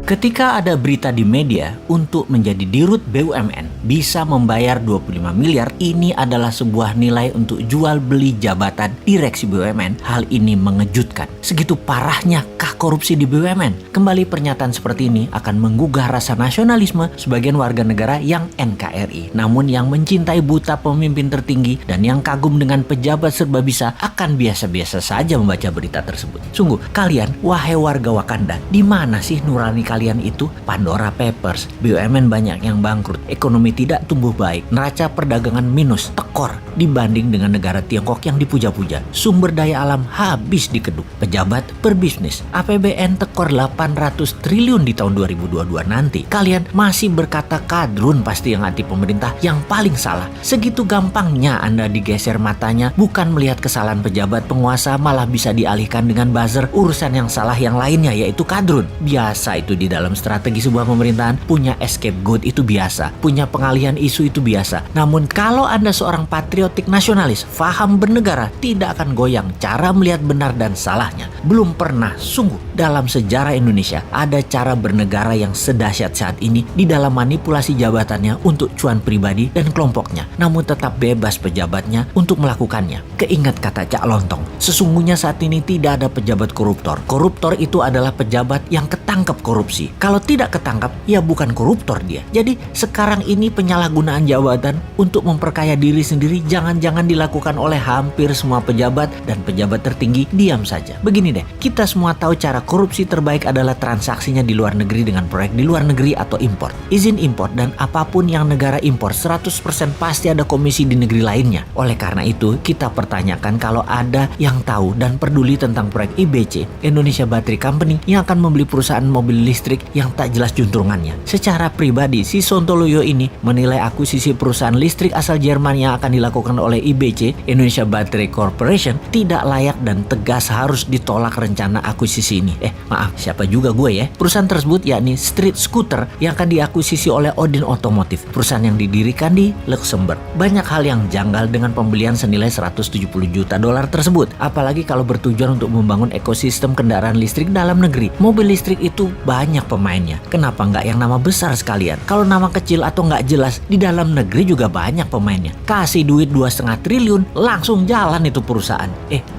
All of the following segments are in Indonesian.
Ketika ada berita di media untuk menjadi dirut BUMN bisa membayar 25 miliar, ini adalah sebuah nilai untuk jual beli jabatan direksi BUMN. Hal ini mengejutkan. Segitu parahnya kah korupsi di BUMN? Kembali pernyataan seperti ini akan menggugah rasa nasionalisme sebagian warga negara yang NKRI. Namun yang mencintai buta pemimpin tertinggi dan yang kagum dengan pejabat serba bisa akan biasa-biasa saja membaca berita tersebut. Sungguh, kalian, wahai warga Wakanda, di mana sih nurani kalian itu? Pandora Papers, BUMN banyak yang bangkrut, ekonomi tidak tumbuh baik, neraca perdagangan minus, tekor dibanding dengan negara Tiongkok yang dipuja-puja. Sumber daya alam habis dikeduk, pejabat berbisnis, APBN tekor 800 triliun di tahun 2022 nanti. Kalian masih berkata kadrun pasti yang anti pemerintah yang paling salah. Segitu gampangnya Anda digeser matanya, bukan melihat kesalahan pejabat penguasa, malah bisa dialihkan dengan buzzer urusan yang salah yang lainnya, yaitu kadrun. Biasa itu di dalam strategi sebuah pemerintahan, punya scapegoat itu biasa, punya pengalihan isu itu biasa. Namun kalau Anda seorang patriotik nasionalis, faham bernegara, tidak akan goyang cara melihat benar dan salahnya. Belum pernah sungguh dalam sejarah Indonesia ada cara bernegara yang sedahsyat saat ini di dalam manipulasi jabatannya untuk cuan pribadi dan kelompoknya, namun tetap bebas pejabatnya untuk melakukannya. Keingat kata Cak Lontong, sesungguhnya saat ini tidak ada pejabat koruptor. Koruptor itu adalah pejabat yang ketangkep korupsi. Kalau tidak ketangkap, ya bukan koruptor dia. Jadi sekarang ini penyalahgunaan jabatan untuk memperkaya diri sendiri jangan-jangan dilakukan oleh hampir semua pejabat, dan pejabat tertinggi diam saja. Begini deh, kita semua tahu cara korupsi terbaik adalah transaksinya di luar negeri dengan proyek di luar negeri atau impor. Izin impor dan apapun yang negara impor 100% pasti ada komisi di negeri lainnya. Oleh karena itu, kita pertanyakan kalau ada yang tahu dan peduli tentang proyek IBC, Indonesia Battery Company, yang akan membeli perusahaan mobil listrik yang tak jelas juntrungannya. Secara pribadi, si Sontoloyo ini menilai akuisisi perusahaan listrik asal Jerman yang akan dilakukan oleh IBC, Indonesia Battery Corporation, tidak layak dan tegas harus ditolak rencana akuisisi ini. Maaf, siapa juga gue ya? Perusahaan tersebut yakni Street Scooter yang akan diakuisisi oleh Odin Automotive, perusahaan yang didirikan di Luxembourg. Banyak hal yang janggal dengan pembelian senilai 170 juta dolar tersebut, apalagi kalau bertujuan untuk membangun ekosistem kendaraan listrik dalam negeri. Mobil listrik itu banyak pemainnya, kenapa nggak yang nama besar sekalian? Kalau nama kecil atau nggak jelas, di dalam negeri juga banyak pemainnya. Kasih duit 2,5 triliun, langsung jalan itu perusahaan.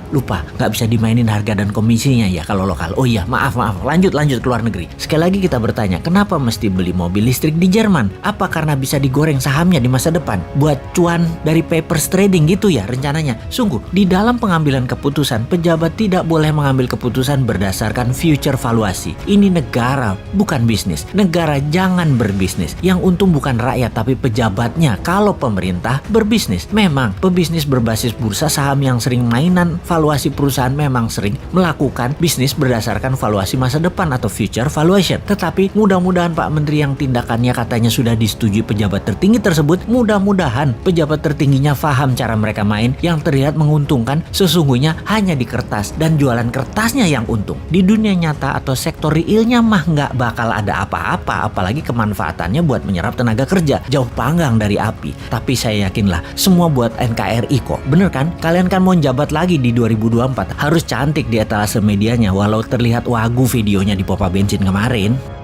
Lupa, nggak bisa dimainin harga dan komisinya ya kalau lokal. Oh iya, maaf, lanjut ke luar negeri. Sekali lagi kita bertanya, kenapa mesti beli mobil listrik di Jerman? Apa karena bisa digoreng sahamnya di masa depan? Buat cuan dari papers trading gitu ya rencananya? Sungguh, di dalam pengambilan keputusan, pejabat tidak boleh mengambil keputusan berdasarkan future valuasi. Ini negara, bukan bisnis. Negara jangan berbisnis. Yang untung bukan rakyat, tapi pejabatnya. Kalau pemerintah berbisnis, memang pebisnis berbasis bursa saham yang sering mainan valuasi perusahaan memang sering melakukan bisnis berdasarkan valuasi masa depan atau future valuation. Tetapi mudah-mudahan Pak Menteri yang tindakannya katanya sudah disetujui pejabat tertinggi tersebut, mudah-mudahan pejabat tertingginya paham cara mereka main yang terlihat menguntungkan sesungguhnya hanya di kertas dan jualan kertasnya yang untung. Di dunia nyata atau sektor realnya mah nggak bakal ada apa-apa, apalagi kemanfaatannya buat menyerap tenaga kerja. Jauh panggang dari api. Tapi saya yakinlah semua buat NKRI kok. Bener kan? Kalian kan mau jabat lagi di 2024, harus cantik di etalase medianya walau terlihat wagu videonya di pompa bensin kemarin.